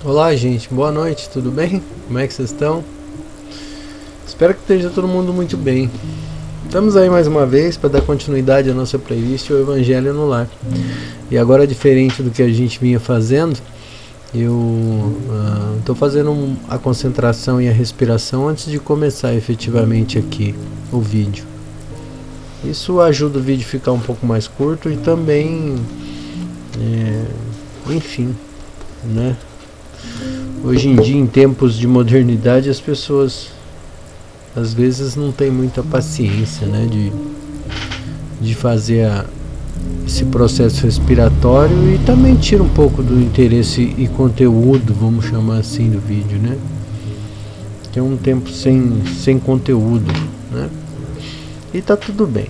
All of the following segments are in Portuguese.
Olá, gente, boa noite, tudo bem? Como é que vocês estão? Espero que esteja todo mundo muito bem. Estamos aí mais uma vez para dar continuidade à nossa playlist O Evangelho no Lar. E agora, diferente do que a gente vinha fazendo, eu estou fazendo a concentração e a respiração antes de começar efetivamente aqui o vídeo. Isso ajuda o vídeo a ficar um pouco mais curto e também, enfim, né? Hoje em dia, em tempos de modernidade, as pessoas às vezes não têm muita paciência, né, de fazer esse processo respiratório, e também tira um pouco do interesse e conteúdo, vamos chamar assim, do vídeo, né? Que é um tempo sem conteúdo, né? E tá tudo bem.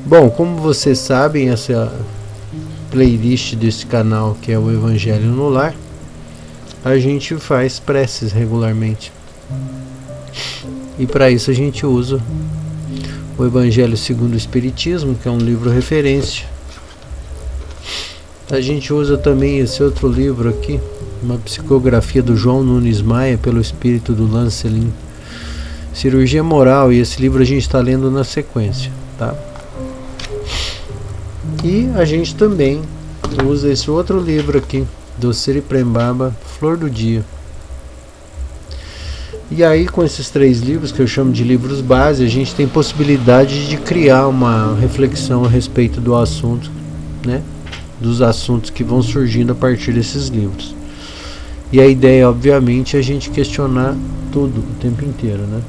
Bom, como vocês sabem, essa playlist desse canal, que é o Evangelho no Lar, a gente faz preces regularmente. E para isso a gente usa o Evangelho segundo o Espiritismo, que é um livro referência. A gente usa também esse outro livro aqui, uma psicografia do João Nunes Maia pelo espírito do Lancelin, Cirurgia Moral, e esse livro a gente está lendo na sequência, tá? E a gente também usa esse outro livro aqui, do Sri Prembaba, Flor do Dia. E aí, com esses três livros, que eu chamo de livros base, a gente tem possibilidade de criar uma reflexão a respeito do assunto, né? Dos assuntos que vão surgindo a partir desses livros. E a ideia, obviamente, é a gente questionar tudo o tempo inteiro, né?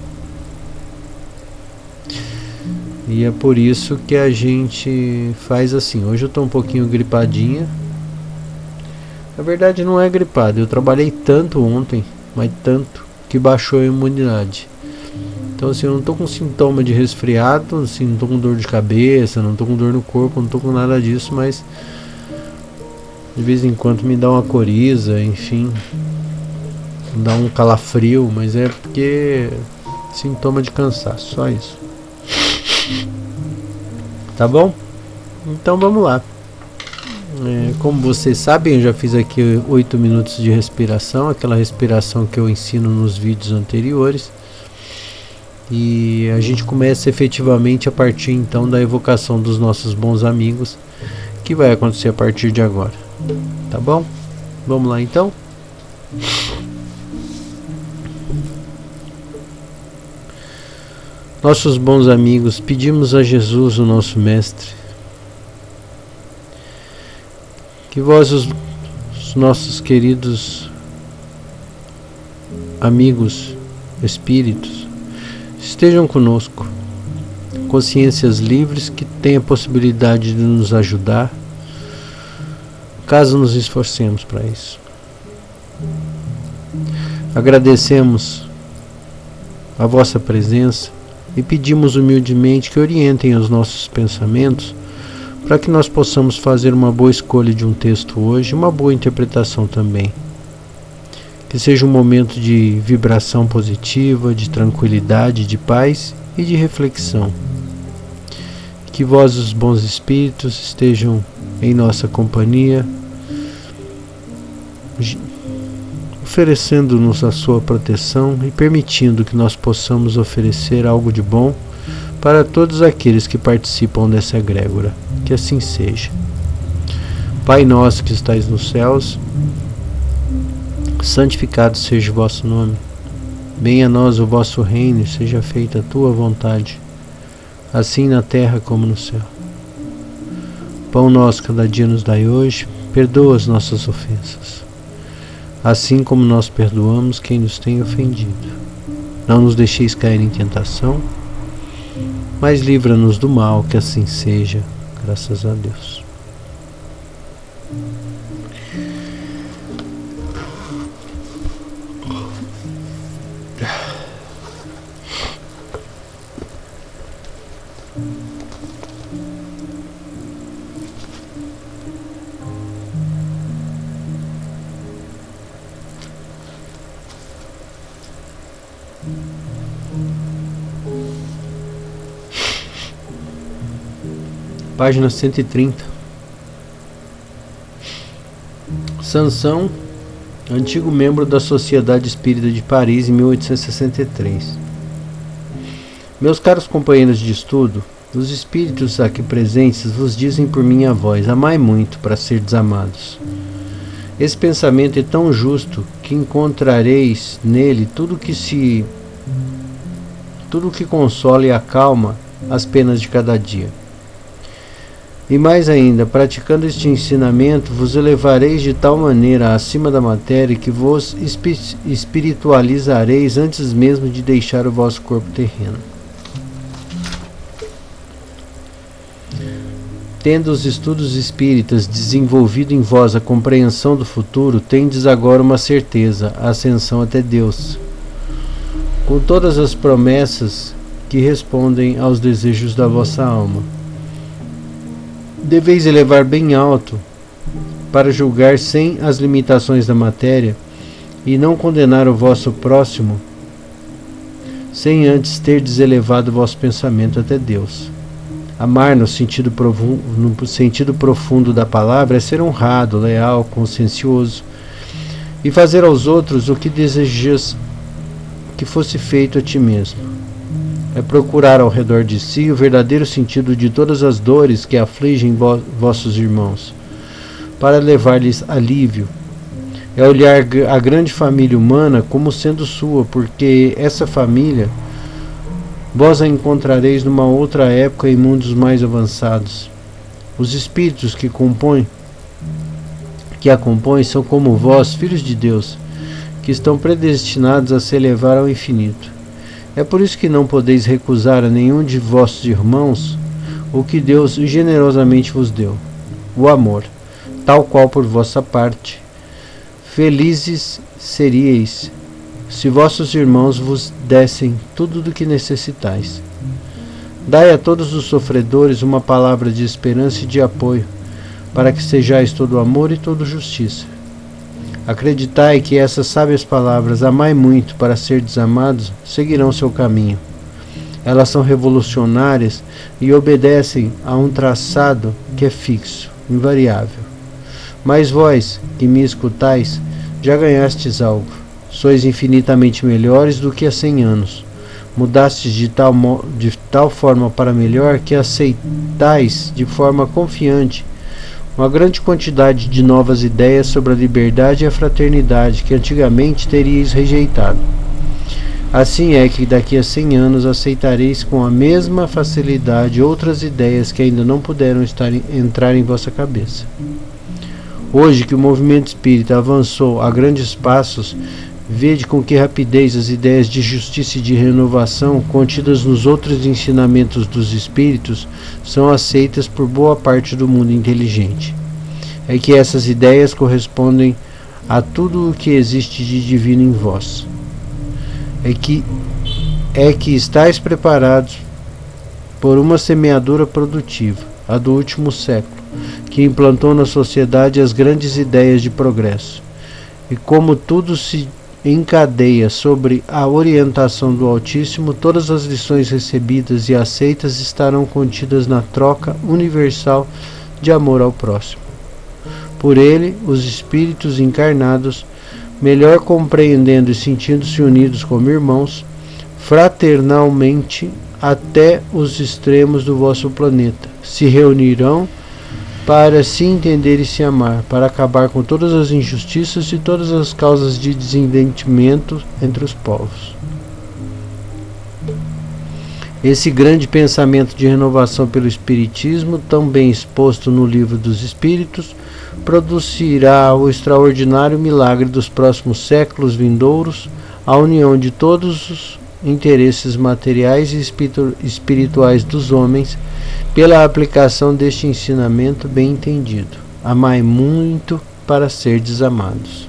E é por isso que a gente faz assim. Hoje eu tô um pouquinho gripadinha. Na verdade não é gripado, eu trabalhei tanto ontem, mas tanto, que baixou a imunidade. Então assim, eu não tô com sintoma de resfriado, assim, não tô com dor de cabeça, não tô com dor no corpo, não tô com nada disso, mas de vez em quando me dá uma coriza, enfim, dá um calafrio, mas é porque sintoma de cansaço, só isso. Tá bom? Então vamos lá. Como vocês sabem, eu já fiz aqui 8 minutos de respiração, aquela respiração que eu ensino nos vídeos anteriores. E a gente começa efetivamente a partir então da evocação dos nossos bons amigos, que vai acontecer a partir de agora. Tá bom? Vamos lá então? Nossos bons amigos, pedimos a Jesus, o nosso Mestre, que vós, os nossos queridos amigos espíritos, estejam conosco, consciências livres que têm a possibilidade de nos ajudar, caso nos esforcemos para isso. Agradecemos a vossa presença e pedimos humildemente que orientem os nossos pensamentos, para que nós possamos fazer uma boa escolha de um texto hoje, uma boa interpretação também. Que seja um momento de vibração positiva, de tranquilidade, de paz e de reflexão. Que vós, os bons espíritos, estejam em nossa companhia, oferecendo-nos a sua proteção e permitindo que nós possamos oferecer algo de bom para todos aqueles que participam dessa egrégora. Que assim seja. Pai nosso que estais nos céus, santificado seja o vosso nome. Venha a nós o vosso reino, e seja feita a tua vontade, assim na terra como no céu. Pão nosso cada dia nos dai hoje, perdoa as nossas ofensas, assim como nós perdoamos quem nos tem ofendido. Não nos deixeis cair em tentação, mas livra-nos do mal, que assim seja, graças a Deus. Página 130. Sansão antigo membro da Sociedade Espírita de Paris em 1863. Meus caros companheiros de estudo, os espíritos aqui presentes vos dizem por minha voz: amai muito para ser desamados. Esse pensamento é tão justo que encontrareis nele tudo que consola e acalma as penas de cada dia. E mais ainda, praticando este ensinamento, vos elevareis de tal maneira acima da matéria que vos espiritualizareis antes mesmo de deixar o vosso corpo terreno. Tendo os estudos espíritas desenvolvido em vós a compreensão do futuro, tendes agora uma certeza, a ascensão até Deus, com todas as promessas que respondem aos desejos da vossa alma. Deveis elevar bem alto para julgar sem as limitações da matéria e não condenar o vosso próximo sem antes terdes elevado o vosso pensamento até Deus. Amar no sentido profundo da palavra é ser honrado, leal, consciencioso e fazer aos outros o que desejas que fosse feito a ti mesmo. É procurar ao redor de si o verdadeiro sentido de todas as dores que afligem vossos irmãos, para levar-lhes alívio. É olhar a grande família humana como sendo sua, porque essa família vós a encontrareis numa outra época em mundos mais avançados. Os espíritos que a compõem são como vós, filhos de Deus, que estão predestinados a se elevar ao infinito. É por isso que não podeis recusar a nenhum de vossos irmãos o que Deus generosamente vos deu, o amor, tal qual por vossa parte. Felizes seríeis se vossos irmãos vos dessem tudo do que necessitais. Dai a todos os sofredores uma palavra de esperança e de apoio, para que sejais todo amor e toda justiça. Acreditai que essas sábias palavras, amai muito para ser desamados, seguirão seu caminho. Elas são revolucionárias e obedecem a um traçado que é fixo, invariável. Mas vós, que me escutais, já ganhastes algo. Sois infinitamente melhores do que há 100 anos. Mudastes de tal forma para melhor que aceitais de forma confiante uma grande quantidade de novas ideias sobre a liberdade e a fraternidade que antigamente teríeis rejeitado. Assim é que daqui a 100 anos aceitareis com a mesma facilidade outras ideias que ainda não puderam entrar em vossa cabeça. Hoje que o movimento espírita avançou a grandes passos, vede com que rapidez as ideias de justiça e de renovação contidas nos outros ensinamentos dos espíritos são aceitas por boa parte do mundo inteligente. É que essas ideias correspondem a tudo o que existe de divino em vós. É que estáis preparados por uma semeadura produtiva, a do último século, que implantou na sociedade as grandes ideias de progresso. E como tudo se encadeia sobre a orientação do Altíssimo, todas as lições recebidas e aceitas estarão contidas na troca universal de amor ao próximo. Por ele, os espíritos encarnados, melhor compreendendo e sentindo-se unidos como irmãos, fraternalmente até os extremos do vosso planeta, se reunirão para se entender e se amar, para acabar com todas as injustiças e todas as causas de desentendimento entre os povos. Esse grande pensamento de renovação pelo Espiritismo, tão bem exposto no Livro dos Espíritos, produzirá o extraordinário milagre dos próximos séculos vindouros, a união de todos os interesses materiais e espirituais dos homens, pela aplicação deste ensinamento bem entendido. Amai muito para ser desamados.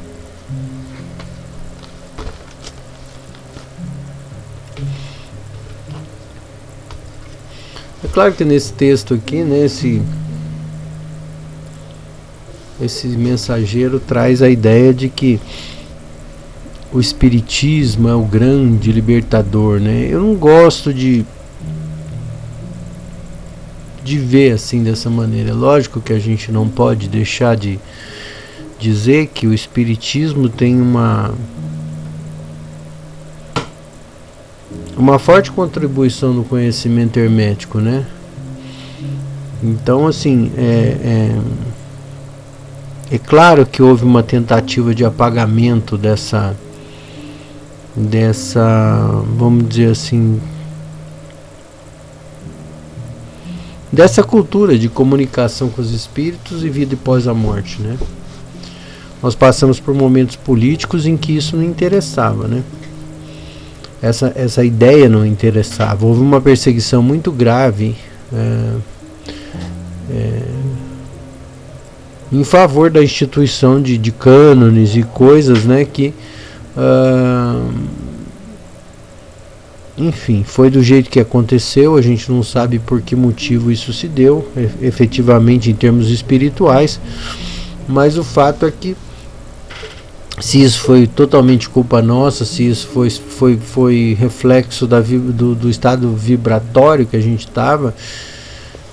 É claro que nesse texto aqui, né, esse mensageiro traz a ideia de que o Espiritismo é o grande libertador, né? Eu não gosto de ver assim dessa maneira. É lógico que a gente não pode deixar de dizer que o espiritismo tem uma forte contribuição no conhecimento hermético, né? Então, assim, é claro que houve uma tentativa de apagamento dessa, vamos dizer assim, dessa cultura de comunicação com os espíritos e vida após a morte, né? Nós passamos por momentos políticos em que isso não interessava, né? Essa ideia não interessava. Houve uma perseguição muito grave em favor da instituição de cânones e coisas, né, que enfim, foi do jeito que aconteceu. A gente não sabe por que motivo isso se deu efetivamente em termos espirituais, mas o fato é que, se isso foi totalmente culpa nossa, se isso foi reflexo do estado vibratório que a gente estava,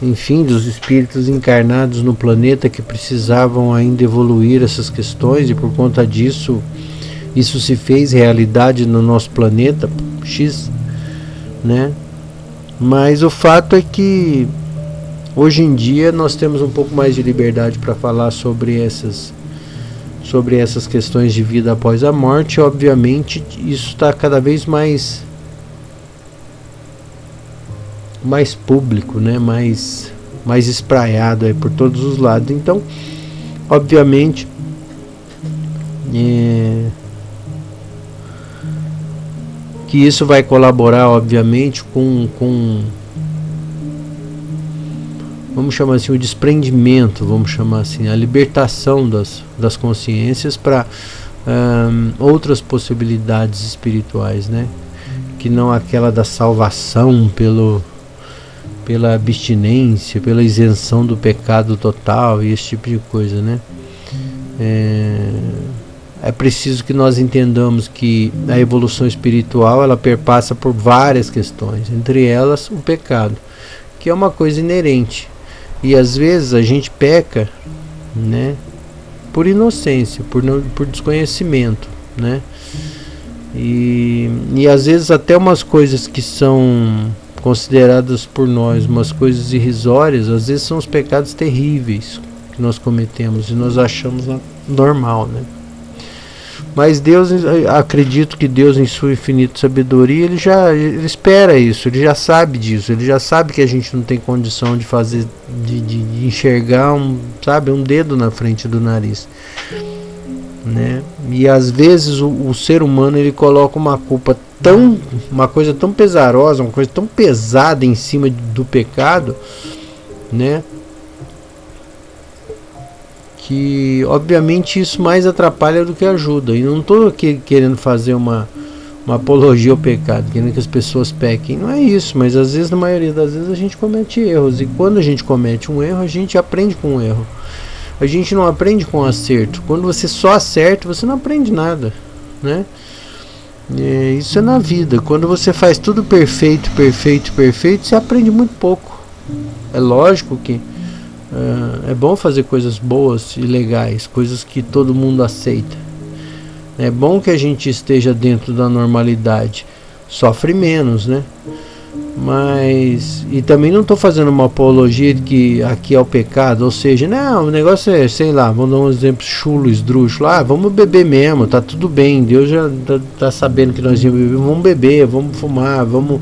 enfim, dos espíritos encarnados no planeta que precisavam ainda evoluir essas questões, e por conta disso isso se fez realidade no nosso planeta X, né? Mas o fato é que hoje em dia nós temos um pouco mais de liberdade para falar sobre essas questões de vida após a morte. Obviamente isso está cada vez mais público, né? mais espraiado aí por todos os lados. Então, obviamente, que isso vai colaborar, obviamente, com vamos chamar assim, o desprendimento, vamos chamar assim, a libertação das consciências para outras possibilidades espirituais, né? Que não aquela da salvação pela abstinência, pela isenção do pecado total e esse tipo de coisa, né? É preciso que nós entendamos que a evolução espiritual, ela perpassa por várias questões, entre elas o pecado, que é uma coisa inerente. E às vezes a gente peca, né, por inocência, por desconhecimento, né? E às vezes até umas coisas que são consideradas por nós umas coisas irrisórias, às vezes são os pecados terríveis que nós cometemos e nós achamos normal, né? Mas Deus, acredito que Deus, em sua infinita sabedoria, ele espera isso, ele já sabe disso, ele já sabe que a gente não tem condição de fazer, de enxergar um dedo na frente do nariz, né? E às vezes o ser humano, ele coloca uma coisa tão pesarosa, uma coisa tão pesada em cima do pecado, né? Que obviamente isso mais atrapalha do que ajuda. E não estou aqui querendo fazer uma apologia ao pecado, querendo que as pessoas pequem, não é isso, mas às vezes, na maioria das vezes, a gente comete erros, e quando a gente comete um erro, a gente aprende com o erro. A gente não aprende com o acerto. Quando você só acerta, você não aprende nada, né? Isso é na vida. Quando você faz tudo perfeito, você aprende muito pouco. É lógico que é bom fazer coisas boas e legais, coisas que todo mundo aceita. É bom que a gente esteja dentro da normalidade, sofre menos, né? Mas, e também não estou fazendo uma apologia de que aqui é o pecado, ou seja, não, o negócio é, sei lá, vamos dar um exemplo chulo, esdrúxulo, vamos beber mesmo, tá tudo bem, Deus já tá sabendo que nós íamos beber, vamos beber, vamos fumar, vamos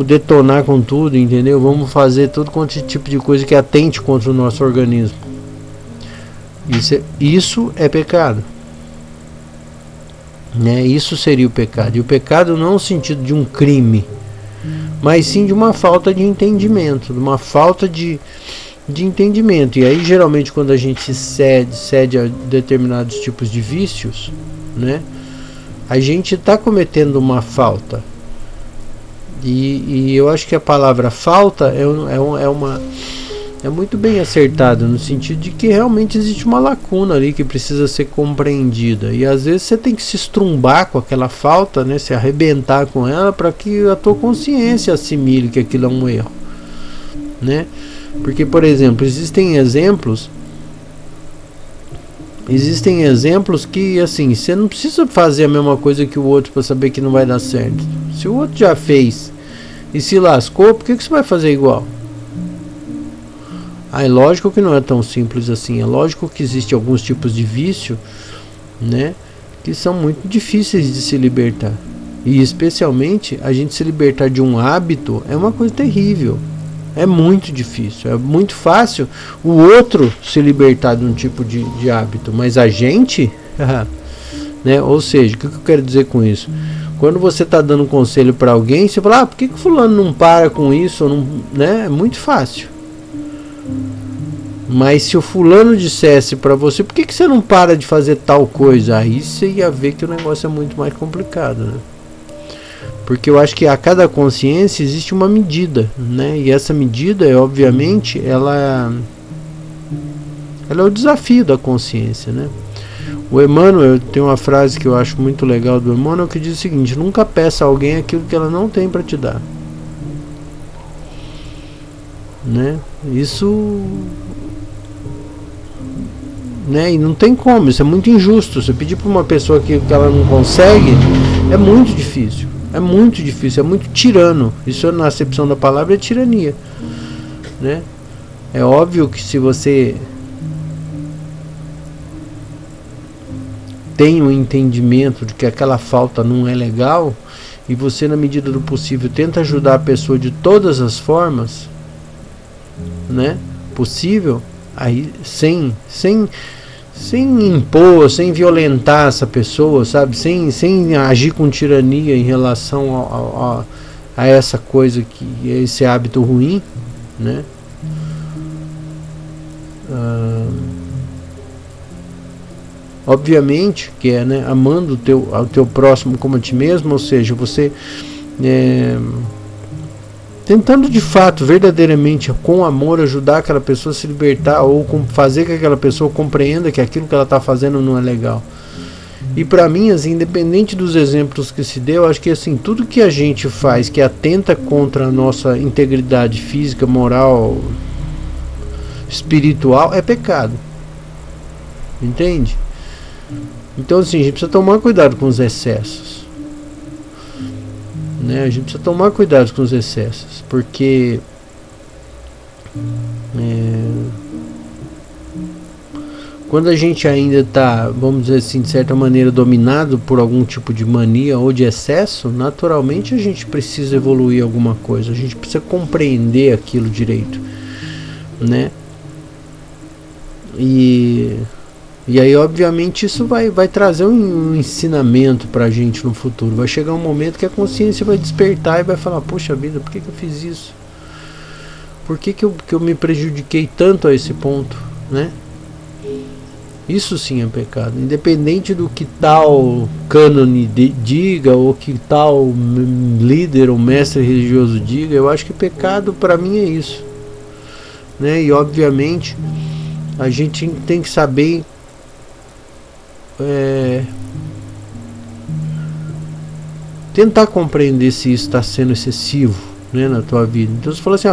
detonar com tudo, entendeu? Vamos fazer todo quanto tipo de coisa que atente contra o nosso organismo. Isso é pecado, né? Isso seria o pecado. E o pecado não no sentido de um crime, mas sim de uma falta de entendimento, de uma falta de entendimento. E aí, geralmente, quando a gente cede a determinados tipos de vícios, né, a gente está cometendo uma falta. E eu acho que a palavra falta é muito bem acertada, no sentido de que realmente existe uma lacuna ali que precisa ser compreendida, e às vezes você tem que se estrumbar com aquela falta, né, se arrebentar com ela, para que a tua consciência assimile que aquilo é um erro, né? Porque, por exemplo, existem exemplos existem exemplos que, assim, você não precisa fazer a mesma coisa que o outro para saber que não vai dar certo. Se o outro já fez e se lascou, por que você vai fazer igual? É lógico que não é tão simples assim. É lógico que existe alguns tipos de vício, né, que são muito difíceis de se libertar. E especialmente a gente se libertar de um hábito é uma coisa terrível. É muito difícil. É muito fácil o outro se libertar de um tipo de hábito, mas a gente, né? Ou seja, o que eu quero dizer com isso? Quando você está dando um conselho para alguém, você fala, por que fulano não para com isso? Não, né? É muito fácil. Mas se o fulano dissesse para você, por que você não para de fazer tal coisa? Aí você ia ver que o negócio é muito mais complicado, né? Porque eu acho que a cada consciência existe uma medida, né? E essa medida, obviamente, ela é o desafio da consciência, né? O Emmanuel tem uma frase que eu acho muito legal do Emmanuel, que diz o seguinte: nunca peça a alguém aquilo que ela não tem para te dar, né? Isso, né? E não tem como, isso é muito injusto. Você pedir para uma pessoa que ela não consegue é muito difícil. É muito difícil, é muito tirano. Isso, na acepção da palavra, é tirania, né? É óbvio que se você tem um entendimento de que aquela falta não é legal e você, na medida do possível, tenta ajudar a pessoa de todas as formas, né, possível, aí sem impor, sem violentar essa pessoa, sabe? Sem agir com tirania em relação a essa coisa, que é esse hábito ruim, né? Obviamente que é, né, amando o teu próximo como a ti mesmo, ou seja, você tentando de fato, verdadeiramente, com amor, ajudar aquela pessoa a se libertar, ou fazer que aquela pessoa compreenda que aquilo que ela está fazendo não é legal. E para mim, assim, independente dos exemplos que se deu, acho que assim, tudo que a gente faz que atenta contra a nossa integridade física, moral, espiritual, é pecado. Entende? Então, assim, a gente precisa tomar cuidado com os excessos, né? A gente precisa tomar cuidado com os excessos, porque quando a gente ainda está, vamos dizer assim, de certa maneira, dominado por algum tipo de mania ou de excesso, naturalmente a gente precisa evoluir alguma coisa, a gente precisa compreender aquilo direito, né? E aí, obviamente, isso vai trazer um ensinamento pra gente no futuro. Vai chegar um momento que a consciência vai despertar e vai falar: poxa vida, por que eu fiz isso? Por que eu me prejudiquei tanto a esse ponto, né? Isso sim é pecado. Independente do que tal cânone diga, ou que tal líder ou mestre religioso diga, eu acho que pecado pra mim é isso, né? E obviamente a gente tem que saber tentar compreender se isso está sendo excessivo, né, na tua vida. Então você falou assim,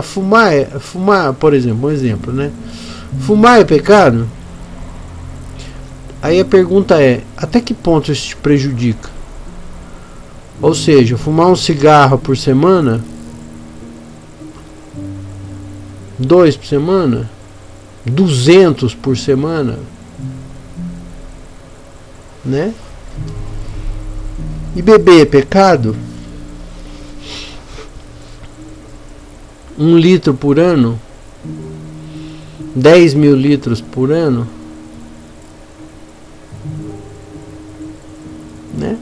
fumar, por exemplo, um exemplo, né? Fumar é pecado? Aí a pergunta é, até que ponto isso te prejudica? Ou seja, fumar um cigarro por semana, 2 por semana, 200 por semana, né? E beber é pecado? 1 litro por ano? 10 mil litros por ano? Né?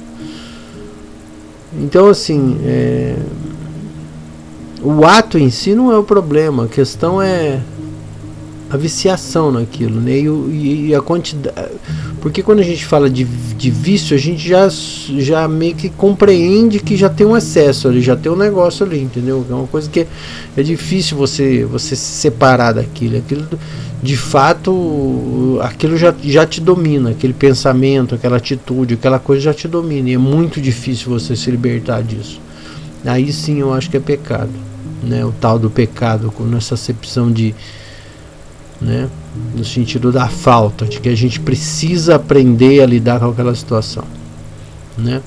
Então, assim, o ato em si não é o problema, a questão é a viciação naquilo, né? E a quantidade. Porque quando a gente fala de vício, a gente já meio que compreende que já tem um excesso ali, já tem um negócio ali, entendeu? É uma coisa que é difícil você se separar daquilo. Aquilo, de fato, aquilo já te domina, aquele pensamento, aquela atitude, aquela coisa já te domina. E é muito difícil você se libertar disso. Aí sim eu acho que é pecado, né? O tal do pecado, nessa acepção de, né, no sentido da falta, de que a gente precisa aprender a lidar com aquela situação, né?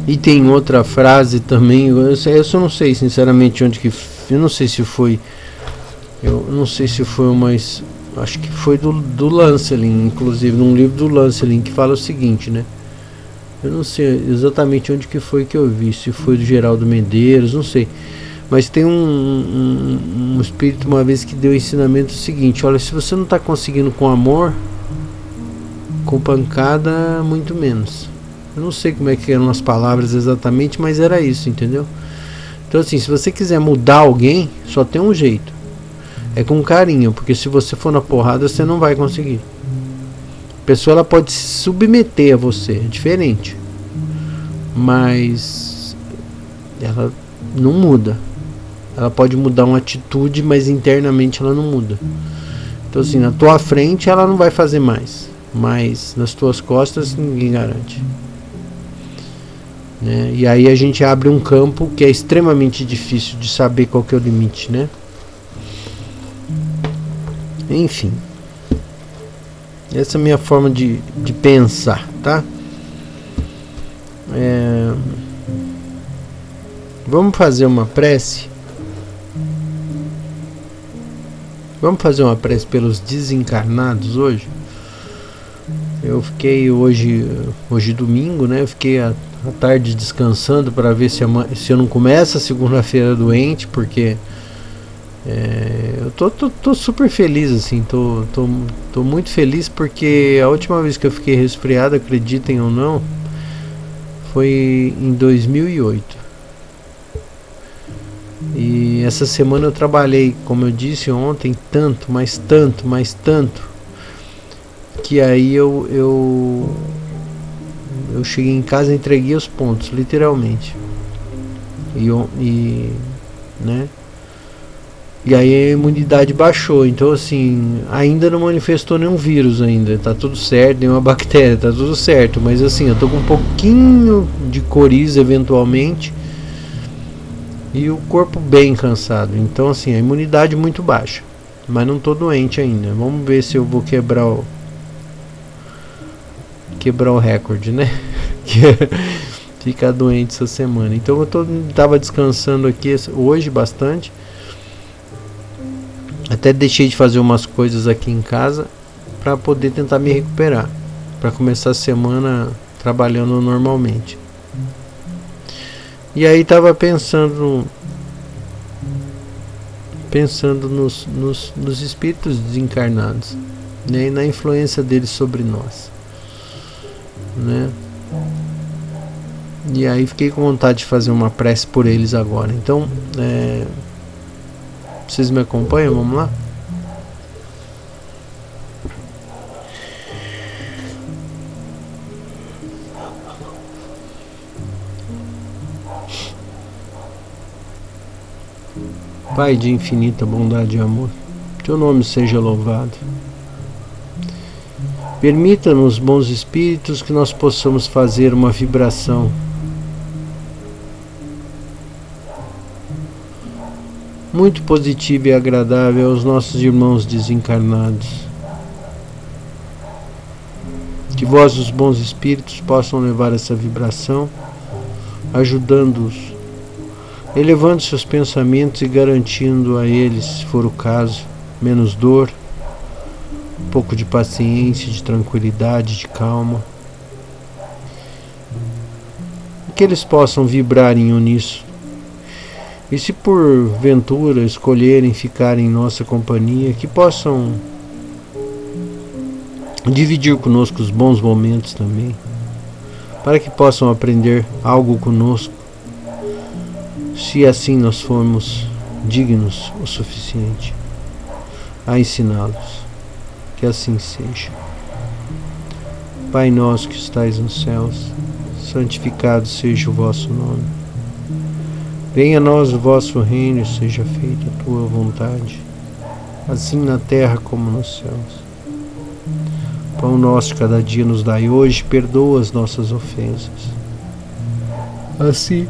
E tem outra frase também, eu só não sei sinceramente onde que, eu não sei se foi uma, acho que foi do Lancelin, inclusive num livro do Lancelin, que fala o seguinte, né? Eu não sei exatamente onde que foi que eu vi, se foi do Geraldo Medeiros, não sei. Mas tem um espírito uma vez que deu o ensinamento seguinte: olha, se você não está conseguindo com amor, com pancada, muito menos. Eu não sei como é que eram as palavras exatamente, mas era isso, entendeu? Então assim, se você quiser mudar alguém, só tem um jeito: é com carinho, porque se você for na porrada, você não vai conseguir. A pessoa, ela pode se submeter a você, é diferente, mas ela não muda. Ela pode mudar uma atitude, mas internamente ela não muda. Então assim, na tua frente ela não vai fazer mais, mas nas tuas costas ninguém garante, né? E aí a gente abre um campo que é extremamente difícil de saber qual que é o limite, né? Enfim, essa é a minha forma de pensar, tá? Vamos fazer uma prece. Vamos fazer uma prece pelos desencarnados hoje. Eu fiquei hoje domingo, né? Eu fiquei a tarde descansando para ver se eu não começo a segunda-feira doente, porque eu tô super feliz, assim, tô muito feliz, porque a última vez que eu fiquei resfriado, acreditem ou não, foi em 2008. E essa semana eu trabalhei, como eu disse ontem, tanto, que aí eu cheguei em casa e entreguei os pontos, literalmente. Né? E aí a imunidade baixou, então assim, ainda não manifestou nenhum vírus ainda, tá tudo certo, nenhuma bactéria, tá tudo certo, mas assim, eu tô com um pouquinho de coriza eventualmente e o corpo bem cansado, então assim, a imunidade muito baixa, mas não tô doente ainda. Vamos ver se eu vou quebrar o recorde, né? Ficar doente essa semana. Então eu tava descansando aqui hoje bastante. Até deixei de fazer umas coisas aqui em casa para poder tentar me recuperar, para começar a semana trabalhando normalmente. E aí tava pensando nos espíritos desencarnados, né, e na influência deles sobre nós, né? E aí fiquei com vontade de fazer uma prece por eles agora. Então, vocês me acompanham? Vamos lá? Pai de infinita bondade e amor, teu nome seja louvado. Permita-nos, bons espíritos, que nós possamos fazer uma vibração muito positiva e agradável aos nossos irmãos desencarnados. Que vós, os bons espíritos, possam levar essa vibração, ajudando-os, elevando seus pensamentos e garantindo a eles, se for o caso, menos dor, um pouco de paciência, de tranquilidade, de calma. E que eles possam vibrar em uníssono. E se porventura escolherem ficar em nossa companhia, que possam dividir conosco os bons momentos também, para que possam aprender algo conosco, se assim nós formos dignos o suficiente a ensiná-los. Que assim seja. Pai nosso que estais nos céus, santificado seja o vosso nome. Venha a nós o vosso reino, seja feita a tua vontade, assim na terra como nos céus. Pão nosso de cada dia nos dai hoje, perdoa as nossas ofensas, assim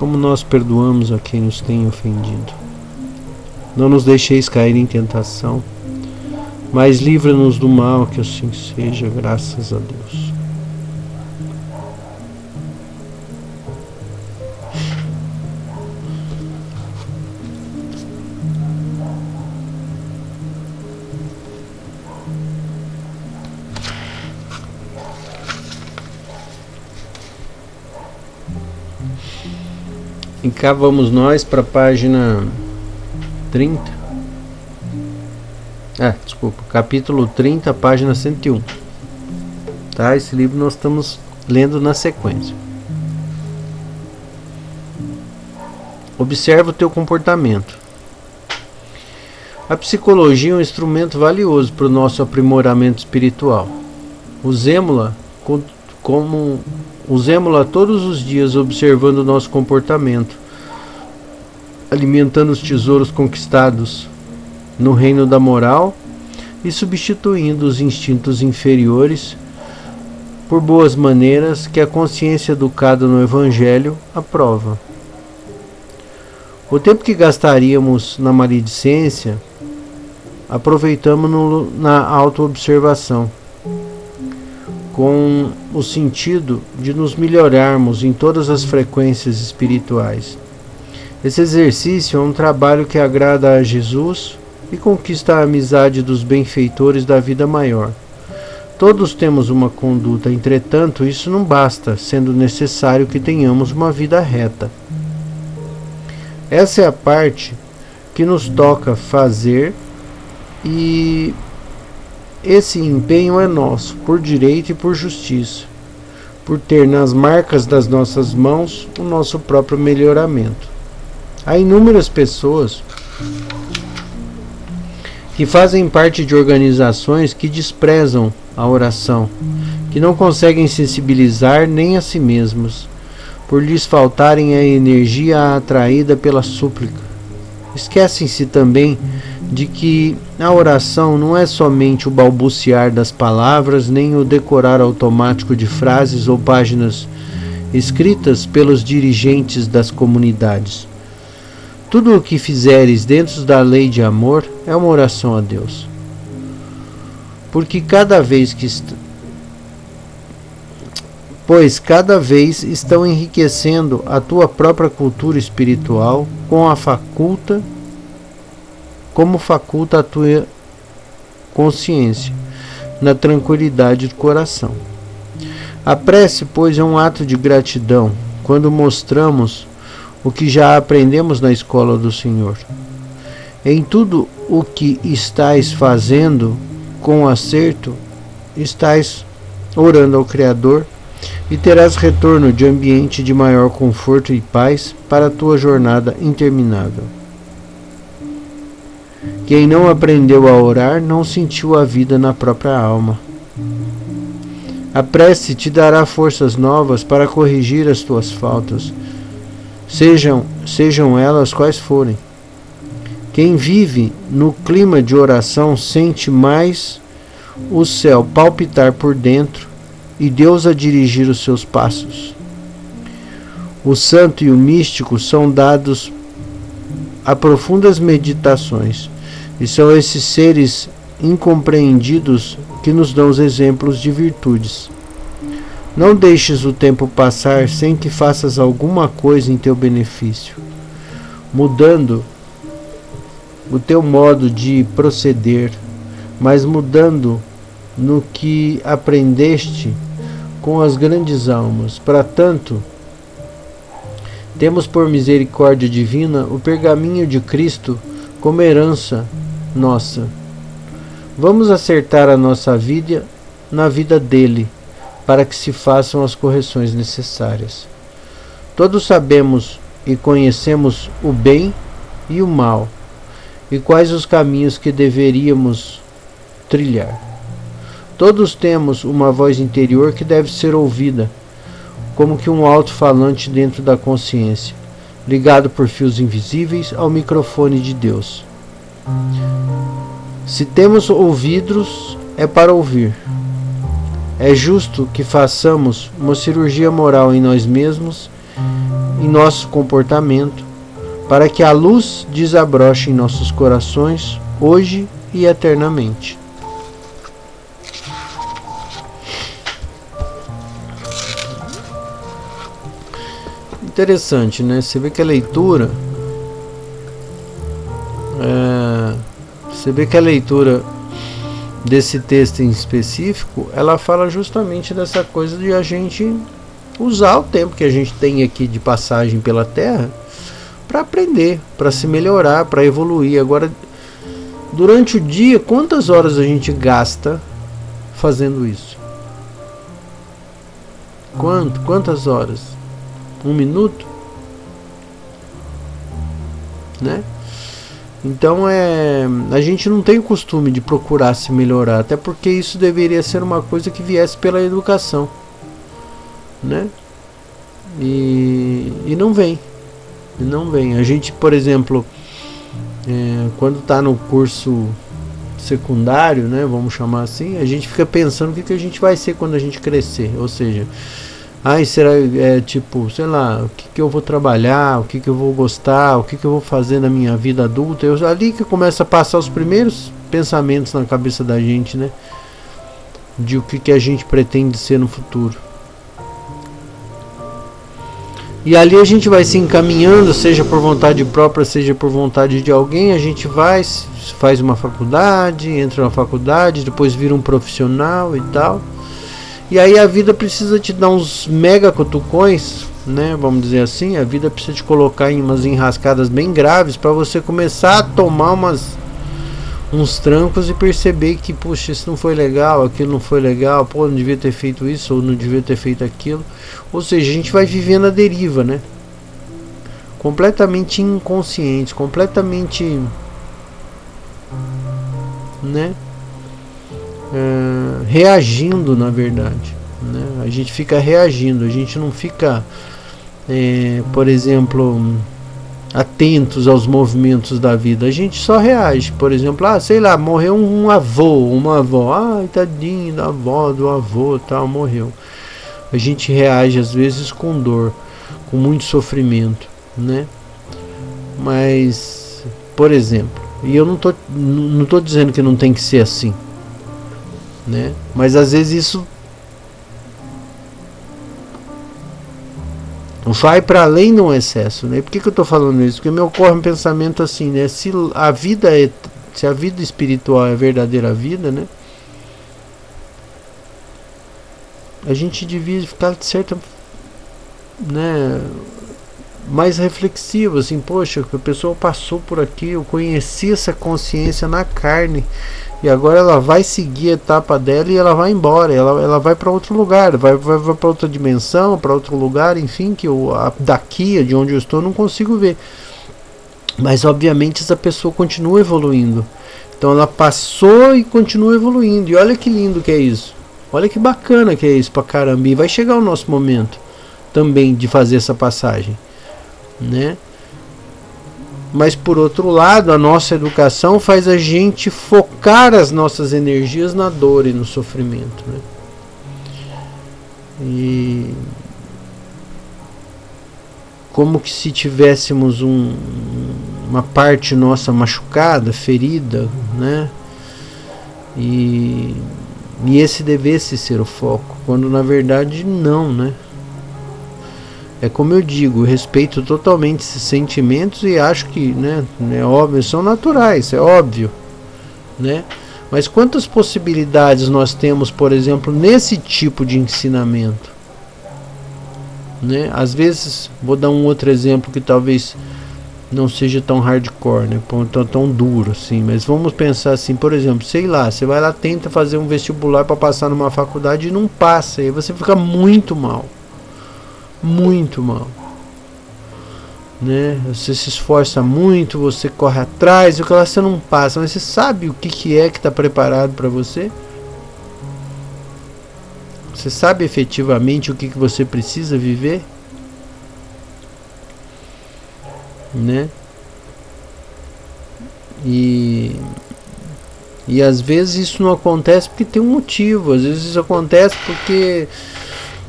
como nós perdoamos a quem nos tem ofendido. Não nos deixeis cair em tentação, mas livra-nos do mal, que assim seja, graças a Deus. E cá vamos nós para a página 30. Desculpa, capítulo 30, página 101. Tá? Esse livro nós estamos lendo na sequência. Observa o teu comportamento. A psicologia é um instrumento valioso para o nosso aprimoramento espiritual. Usemo-la todos os dias, observando o nosso comportamento, alimentando os tesouros conquistados no reino da moral e substituindo os instintos inferiores por boas maneiras que a consciência educada no Evangelho aprova. O tempo que gastaríamos na maledicência, aproveitamos-no na autoobservação, com o sentido de nos melhorarmos em todas as frequências espirituais. Esse exercício é um trabalho que agrada a Jesus e conquista a amizade dos benfeitores da vida maior. Todos temos uma conduta, entretanto, isso não basta, sendo necessário que tenhamos uma vida reta. Essa é a parte que nos toca fazer, e esse empenho é nosso, por direito e por justiça, por ter nas marcas das nossas mãos o nosso próprio melhoramento. Há inúmeras pessoas que fazem parte de organizações que desprezam a oração, que não conseguem sensibilizar nem a si mesmas, por lhes faltarem a energia atraída pela súplica. Esquecem-se também de que a oração não é somente o balbuciar das palavras, nem o decorar automático de frases ou páginas escritas pelos dirigentes das comunidades. Tudo o que fizeres dentro da lei de amor é uma oração a Deus. Porque cada vez estão enriquecendo a tua própria cultura espiritual como faculta a tua consciência, na tranquilidade do coração. A prece, pois, é um ato de gratidão, quando mostramos o que já aprendemos na escola do Senhor. Em tudo o que estais fazendo com acerto, estais orando ao Criador, e terás retorno de ambiente de maior conforto e paz para a tua jornada interminável. Quem não aprendeu a orar não sentiu a vida na própria alma. A prece te dará forças novas para corrigir as tuas faltas, sejam elas quais forem. Quem vive no clima de oração sente mais o céu palpitar por dentro e Deus a dirigir os seus passos. O santo e o místico são dados a profundas meditações, e são esses seres incompreendidos que nos dão os exemplos de virtudes. Não deixes o tempo passar sem que faças alguma coisa em teu benefício, mudando o teu modo de proceder, mas mudando no que aprendeste com as grandes almas. Para tanto, temos por misericórdia divina o pergaminho de Cristo como herança nossa. Vamos acertar a nossa vida na vida dele, para que se façam as correções necessárias. Todos sabemos e conhecemos o bem e o mal, e quais os caminhos que deveríamos trilhar. Todos temos uma voz interior que deve ser ouvida, como que um alto-falante dentro da consciência, ligado por fios invisíveis ao microfone de Deus. Se temos ouvidos, é para ouvir. É justo que façamos uma cirurgia moral em nós mesmos em nosso comportamento, para que a luz desabroche em nossos corações, hoje e eternamente. Interessante, né? Você vê que a leitura desse texto em específico, ela fala justamente dessa coisa de a gente usar o tempo que a gente tem aqui de passagem pela Terra para aprender, para se melhorar, para evoluir. Agora, durante o dia, quantas horas a gente gasta fazendo isso? Quantas horas? 1 minuto? Né? Então a gente não tem o costume de procurar se melhorar, até porque isso deveria ser uma coisa que viesse pela educação, né? E não vem. A gente, por exemplo, quando está no curso secundário, né, vamos chamar assim, a gente fica pensando o que a gente vai ser quando a gente crescer, ou seja, será tipo, sei lá, o que eu vou trabalhar, o que eu vou gostar, o que eu vou fazer na minha vida adulta. Ali que começa a passar os primeiros pensamentos na cabeça da gente, né? De o que a gente pretende ser no futuro. E ali a gente vai se encaminhando, seja por vontade própria, seja por vontade de alguém. A gente vai, faz uma faculdade, entra na faculdade, depois vira um profissional e tal. E aí a vida precisa te dar uns mega cutucões, né? Vamos dizer assim, a vida precisa te colocar em umas enrascadas bem graves para você começar a tomar uns trancos e perceber que, puxa, isso não foi legal, aquilo não foi legal, pô, não devia ter feito isso ou não devia ter feito aquilo. Ou seja, a gente vai vivendo a deriva, né? Completamente inconsciente, completamente, né? Reagindo, na verdade, né? A gente fica reagindo, a gente não fica, por exemplo, atentos aos movimentos da vida. A gente só reage. Por exemplo, sei lá, morreu um avô, uma avó, ai, tadinho da avó, do avô, tal, morreu. A gente reage às vezes com dor, com muito sofrimento, né? Mas, por exemplo, e eu não tô dizendo que não tem que ser assim, né? Mas às vezes isso vai para além de um excesso, né? Por que eu estou falando isso? Porque me ocorre um pensamento assim, né? Se a vida espiritual é a verdadeira vida, né? A gente devia ficar de certa, né, mais reflexivo, assim, poxa, a pessoa passou por aqui, eu conheci essa consciência na carne, e agora ela vai seguir a etapa dela e ela vai embora, ela vai para outro lugar, vai para outra dimensão, para outro lugar, enfim, que daqui, de onde eu estou, eu não consigo ver. Mas obviamente essa pessoa continua evoluindo. Então ela passou e continua evoluindo. E olha que lindo que é isso. Olha que bacana que é isso pra caramba. E vai chegar o nosso momento também de fazer essa passagem, né? Mas por outro lado, a nossa educação faz a gente focar as nossas energias na dor e no sofrimento, né? E como que se tivéssemos uma parte nossa machucada, ferida, né? E esse devesse ser o foco, quando na verdade não, né? É como eu digo, eu respeito totalmente esses sentimentos e acho que, né, é óbvio, são naturais, é óbvio, né? Mas quantas possibilidades nós temos, por exemplo, nesse tipo de ensinamento, né? Às vezes, vou dar um outro exemplo que talvez não seja tão hardcore, né? Tão duro assim, mas vamos pensar assim, por exemplo, sei lá, você vai lá, tenta fazer um vestibular para passar numa faculdade e não passa, aí você fica muito mal, né? Você se esforça muito, você corre atrás, e o que lá você não passa, mas você sabe o que é que está preparado para você? Você sabe efetivamente o que você precisa viver? Né? E às vezes isso não acontece porque tem um motivo, às vezes isso acontece porque,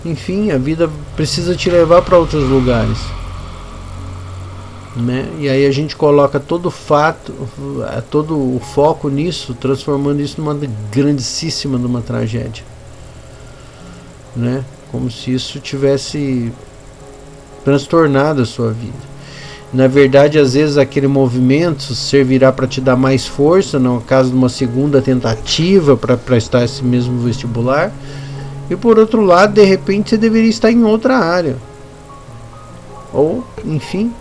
enfim, a vida precisa te levar para outros lugares, né? E aí a gente coloca todo o foco nisso, transformando isso numa grandíssima numa tragédia, né? Como se isso tivesse transtornado a sua vida. Na verdade, às vezes aquele movimento servirá para te dar mais força no caso de uma segunda tentativa para prestar esse mesmo vestibular. E por outro lado, de repente você deveria estar em outra área. Ou, enfim,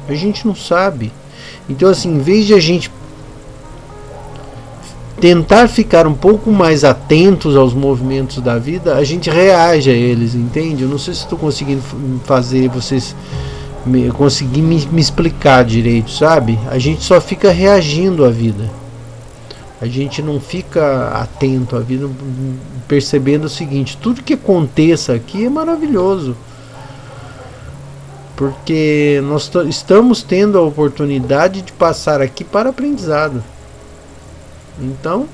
a gente não sabe. Então, assim, em vez de a gente tentar ficar um pouco mais atentos aos movimentos da vida, a gente reage a eles, entende? Eu não sei se estou conseguindo fazer vocês conseguir me explicar direito, sabe? A gente só fica reagindo à vida. A gente não fica atento à vida, percebendo o seguinte: tudo que aconteça aqui é maravilhoso, porque nós estamos tendo a oportunidade de passar aqui para aprendizado. Então,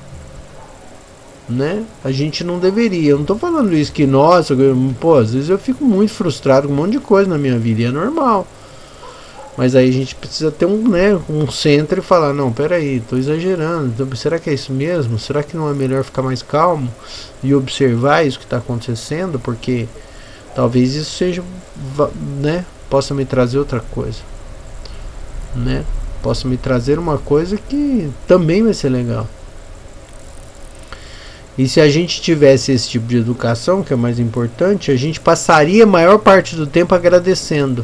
né, a gente não deveria. Eu não estou falando isso que, nossa, pô, às vezes eu fico muito frustrado com um monte de coisa na minha vida, e é normal. Mas aí a gente precisa ter um centro e falar: não, peraí, estou exagerando, então, será que é isso mesmo? Será que não é melhor ficar mais calmo e observar isso que está acontecendo? Porque talvez isso seja, né, possa me trazer outra coisa, né? Possa me trazer uma coisa que também vai ser legal. E se a gente tivesse esse tipo de educação, que é mais importante, a gente passaria a maior parte do tempo agradecendo,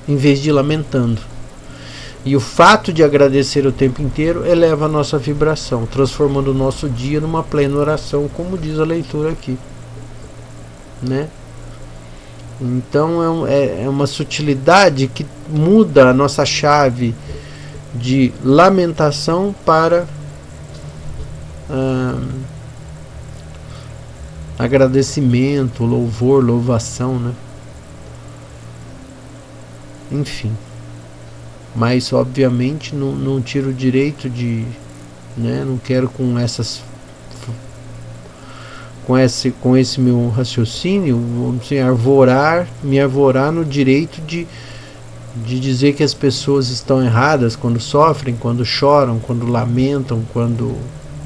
em vez de lamentando. E o fato de agradecer o tempo inteiro eleva a nossa vibração, transformando o nosso dia numa plena oração, como diz a leitura aqui, né? Então é uma sutilidade que muda a nossa chave de lamentação para agradecimento, louvor, louvação, né? Enfim, mas obviamente não tiro o direito de, né? Não quero com esse meu raciocínio me arvorar no direito de dizer que as pessoas estão erradas quando sofrem, quando choram, quando lamentam, quando...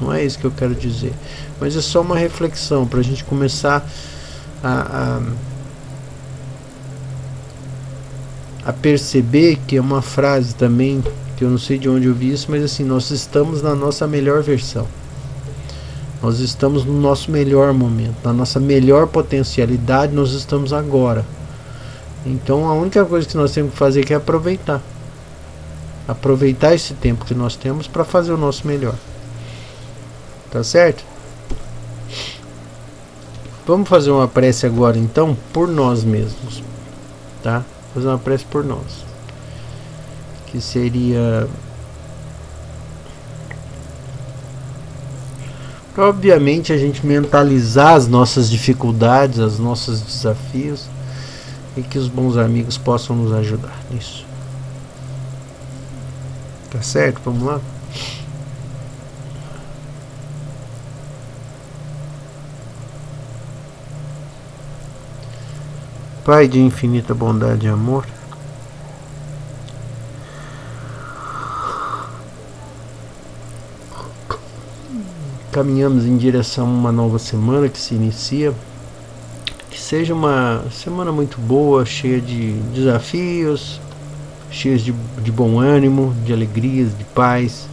Não é isso que eu quero dizer, mas é só uma reflexão para a gente começar a perceber que é uma frase também, que eu não sei de onde eu vi isso, mas assim, nós estamos na nossa melhor versão, nós estamos no nosso melhor momento, na nossa melhor potencialidade, nós estamos agora. Então a única coisa que nós temos que fazer é aproveitar esse tempo que nós temos para fazer o nosso melhor. Tá certo? Vamos fazer uma prece agora então por nós mesmos, tá? Fazer uma prece por nós, que seria, obviamente, a gente mentalizar as nossas dificuldades, os nossos desafios, e que os bons amigos possam nos ajudar nisso. Tá certo? Vamos lá? Pai de infinita bondade e amor, caminhamos em direção a uma nova semana que se inicia, que seja uma semana muito boa, cheia de desafios, cheia de bom ânimo, de alegrias, de paz,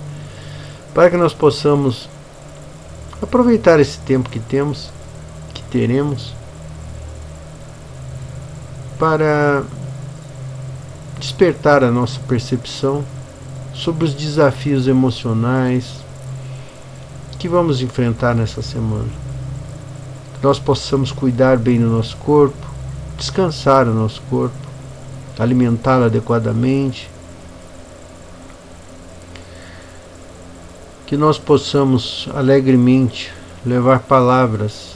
para que nós possamos aproveitar esse tempo que temos, que teremos, para despertar a nossa percepção sobre os desafios emocionais que vamos enfrentar nessa semana. Que nós possamos cuidar bem do nosso corpo, descansar o nosso corpo, alimentá-lo adequadamente, que nós possamos alegremente levar palavras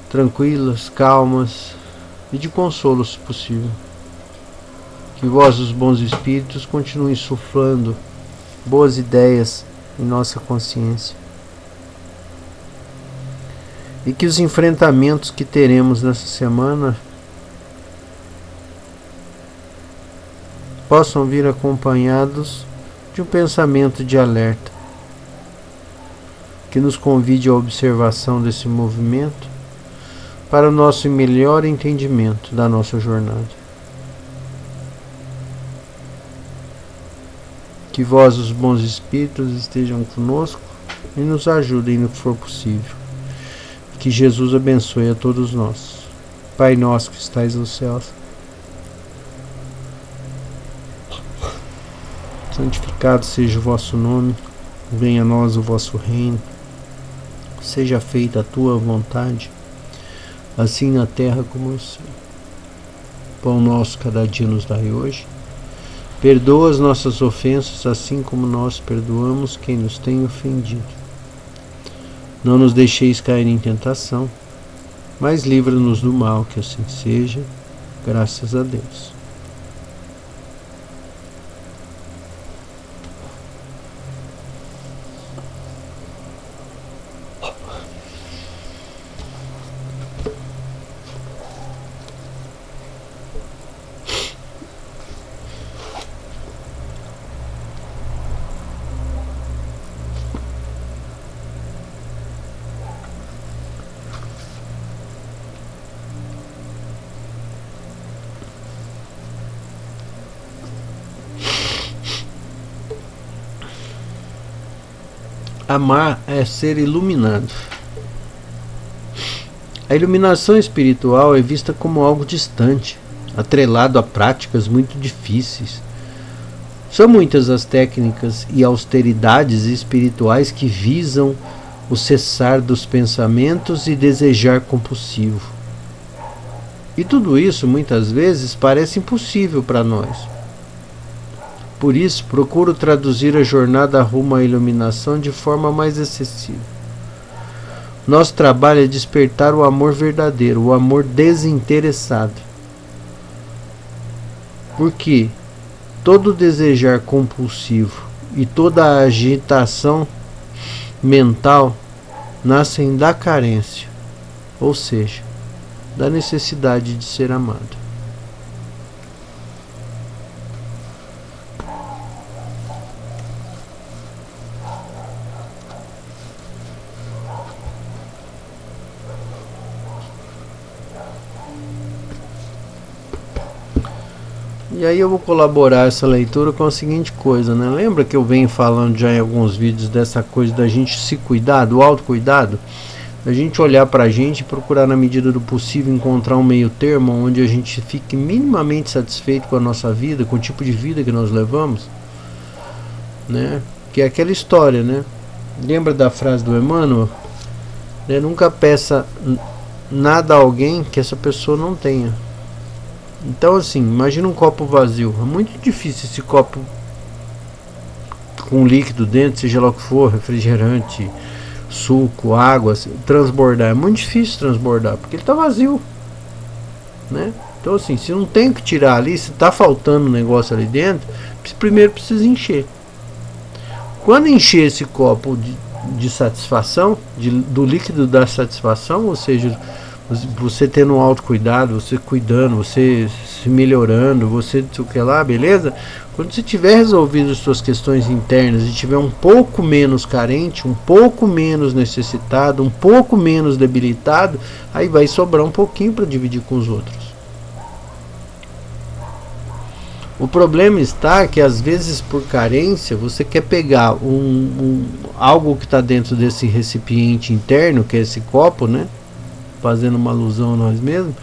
tranquilas, calmas e de consolo, se possível. Que vós, os bons espíritos, continuem insuflando boas ideias em nossa consciência, e que os enfrentamentos que teremos nessa semana possam vir acompanhados de um pensamento de alerta, que nos convide à observação desse movimento para o nosso melhor entendimento da nossa jornada. Que vós, os bons espíritos, estejam conosco e nos ajudem no que for possível. Que Jesus abençoe a todos nós. Pai nosso que estais nos céus, santificado seja o vosso nome, venha a nós o vosso reino, seja feita a tua vontade, assim na terra como no céu. Pão nosso cada dia nos dai hoje. Perdoa as nossas ofensas, assim como nós perdoamos quem nos tem ofendido. Não nos deixeis cair em tentação, mas livra-nos do mal, que assim seja, graças a Deus. Amar é ser iluminado. A iluminação espiritual é vista como algo distante, atrelado a práticas muito difíceis. São muitas as técnicas e austeridades espirituais que visam o cessar dos pensamentos e desejar compulsivo. E tudo isso muitas vezes parece impossível para nós. Por isso, procuro traduzir a jornada rumo à iluminação de forma mais acessível. Nosso trabalho é despertar o amor verdadeiro, o amor desinteressado. Porque todo desejar compulsivo e toda a agitação mental nascem da carência, ou seja, da necessidade de ser amado. E aí eu vou colaborar essa leitura com a seguinte coisa, né? Lembra que eu venho falando já em alguns vídeos dessa coisa da gente se cuidar, do autocuidado? Da gente olhar pra gente e procurar na medida do possível encontrar um meio termo onde a gente fique minimamente satisfeito com a nossa vida, com o tipo de vida que nós levamos, né? Que é aquela história, né? Lembra da frase do Emmanuel? Né? Nunca peça nada a alguém que essa pessoa não tenha. Então assim, imagina um copo vazio. É muito difícil esse copo com líquido dentro, seja lá o que for, refrigerante, suco, água, transbordar. É muito difícil transbordar, porque ele está vazio, né? Então assim, se não tem o que tirar ali, se está faltando um negócio ali dentro, primeiro precisa encher. Quando encher esse copo de satisfação, do líquido da satisfação, ou seja, você tendo um autocuidado, você cuidando, você se melhorando, você o que lá, beleza? Quando você tiver resolvido as suas questões internas e tiver um pouco menos carente, um pouco menos necessitado, um pouco menos debilitado, aí vai sobrar um pouquinho para dividir com os outros. O problema está que às vezes por carência você quer pegar algo que está dentro desse recipiente interno, que é esse copo, né? Fazendo uma alusão a nós mesmos,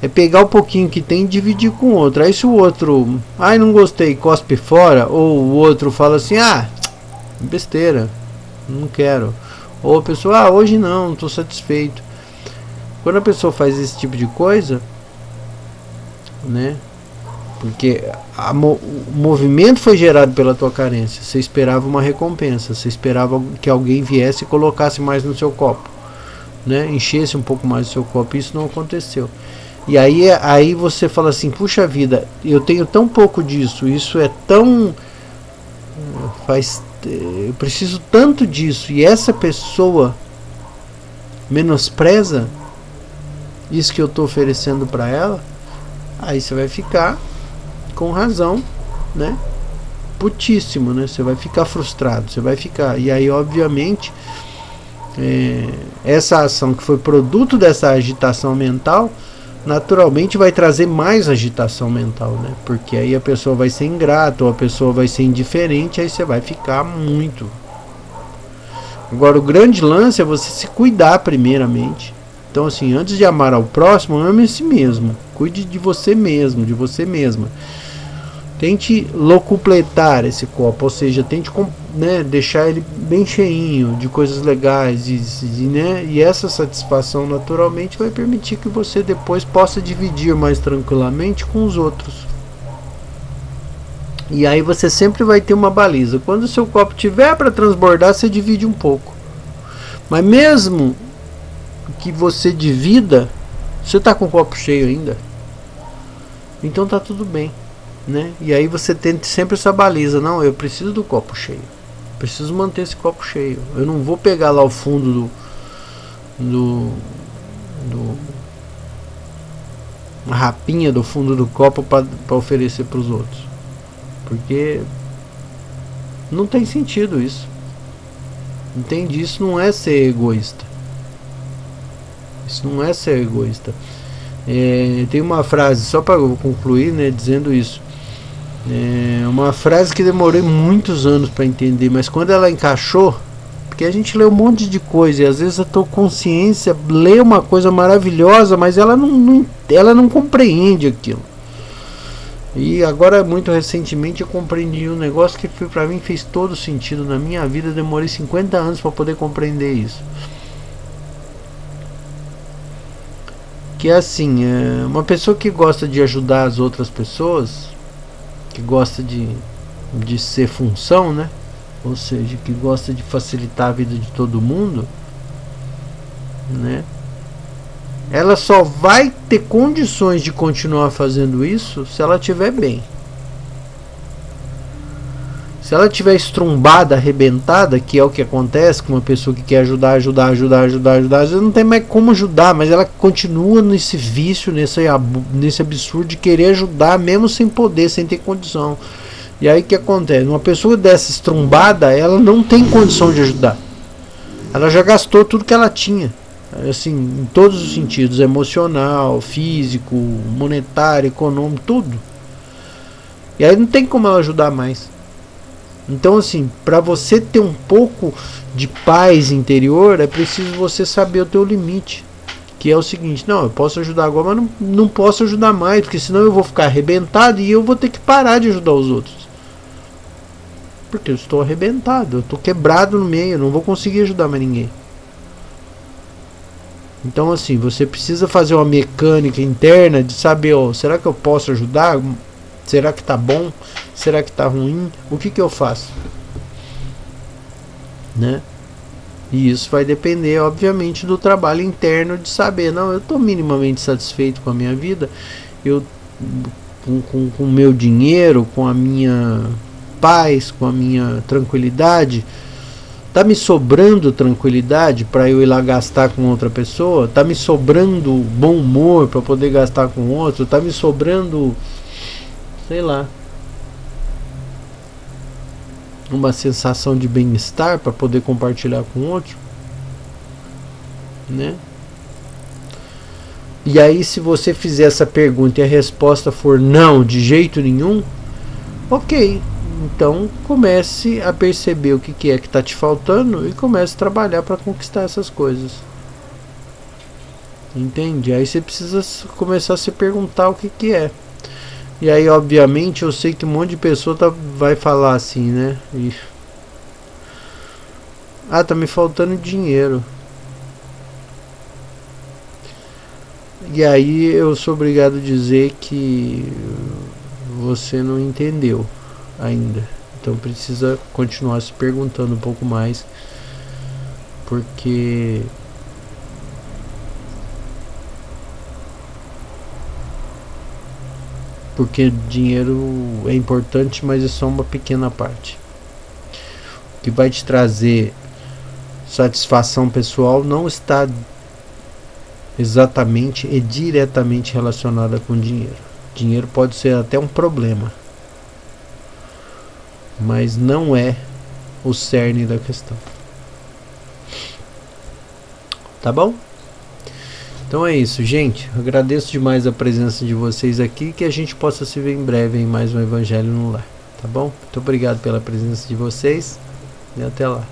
é pegar o pouquinho que tem e dividir com o outro. Aí se o outro, ai não gostei, cospe fora, ou o outro fala assim, besteira, não quero. Ou a pessoa, hoje não estou satisfeito. Quando a pessoa faz esse tipo de coisa, né? Porque o movimento foi gerado pela tua carência. Você esperava uma recompensa, você esperava que alguém viesse e colocasse mais no seu copo, né? Enchesse um pouco mais o seu copo. Isso não aconteceu. E aí você fala assim, puxa vida, eu tenho tão pouco disso, isso é tão eu preciso tanto disso, e essa pessoa menospreza isso que eu estou oferecendo para ela. Aí você vai ficar com razão né, putíssimo, né? Você vai ficar frustrado, você vai ficar. E aí, obviamente, essa ação que foi produto dessa agitação mental, naturalmente vai trazer mais agitação mental, né? Porque aí a pessoa vai ser ingrata, ou a pessoa vai ser indiferente, aí você vai ficar muito. Agora, o grande lance é você se cuidar primeiramente. Então, assim, antes de amar ao próximo, ame a si mesmo. Cuide de você mesmo, de você mesma. Tente locupletar esse copo, ou seja, tente, né, deixar ele bem cheinho de coisas legais, né, e essa satisfação naturalmente vai permitir que você depois possa dividir mais tranquilamente com os outros. E aí você sempre vai ter uma baliza. Quando o seu copo tiver para transbordar, você divide um pouco. Mas mesmo que você divida, você está com o copo cheio ainda. Então tá tudo bem. Né? E aí você tenta sempre essa baliza. Não, eu preciso do copo cheio, preciso manter esse copo cheio. Eu não vou pegar lá o fundo uma rapinha do fundo do copo para oferecer para os outros, porque não tem sentido isso. Entende? Isso não é ser egoísta. Isso não é ser egoísta. Tem uma frase, só para concluir, né, dizendo isso. Uma frase que demorei muitos anos para entender, mas quando ela encaixou, porque a gente lê um monte de coisa e às vezes a tua consciência lê uma coisa maravilhosa, mas ela não compreende aquilo. E agora, muito recentemente, eu compreendi um negócio que para mim fez todo sentido na minha vida. Eu demorei 50 anos para poder compreender isso. Que é assim, uma pessoa que gosta de ajudar as outras pessoas, que gosta de ser função, né? Ou seja, que gosta de facilitar a vida de todo mundo, né? Ela só vai ter condições de continuar fazendo isso se ela estiver bem. Se ela estiver estrumbada, arrebentada, que é o que acontece com uma pessoa que quer ajudar, às vezes não tem mais como ajudar, mas ela continua nesse vício, nesse absurdo de querer ajudar, mesmo sem poder, sem ter condição. E aí o que acontece? Uma pessoa dessa estrumbada, ela não tem condição de ajudar. Ela já gastou tudo que ela tinha, assim, em todos os sentidos, emocional, físico, monetário, econômico, tudo. E aí não tem como ela ajudar mais. Então, assim, para você ter um pouco de paz interior, é preciso você saber o teu limite, que é o seguinte: não, eu posso ajudar agora, mas não posso ajudar mais, porque senão eu vou ficar arrebentado e eu vou ter que parar de ajudar os outros, porque eu estou arrebentado, eu estou quebrado no meio, eu não vou conseguir ajudar mais ninguém. Então, assim, você precisa fazer uma mecânica interna de saber, será que eu posso ajudar? Será que tá bom? Será que tá ruim? O que eu faço? Né? E isso vai depender, obviamente, do trabalho interno de saber, não, eu tô minimamente satisfeito com a minha vida, eu com o meu dinheiro, com a minha paz, com a minha tranquilidade. Tá me sobrando tranquilidade para eu ir lá gastar com outra pessoa? Tá me sobrando bom humor para poder gastar com outro? Tá me sobrando, sei lá, uma sensação de bem-estar para poder compartilhar com outro, né? E aí, se você fizer essa pergunta e a resposta for não, de jeito nenhum, ok, então comece a perceber o que é que está te faltando e comece a trabalhar para conquistar essas coisas. Entende? Aí você precisa começar a se perguntar o que é. E aí, obviamente, eu sei que um monte de pessoa vai falar assim, né? Tá me faltando dinheiro. E aí eu sou obrigado a dizer que você não entendeu ainda. Então precisa continuar se perguntando um pouco mais, porque dinheiro é importante, mas é só uma pequena parte. O que vai te trazer satisfação pessoal não está exatamente e diretamente relacionada com dinheiro. Dinheiro pode ser até um problema, mas não é o cerne da questão. Tá bom? Então é isso, gente. Eu agradeço demais a presença de vocês aqui, que a gente possa se ver em breve em mais um Evangelho no Lar. Tá bom? Muito obrigado pela presença de vocês e até lá.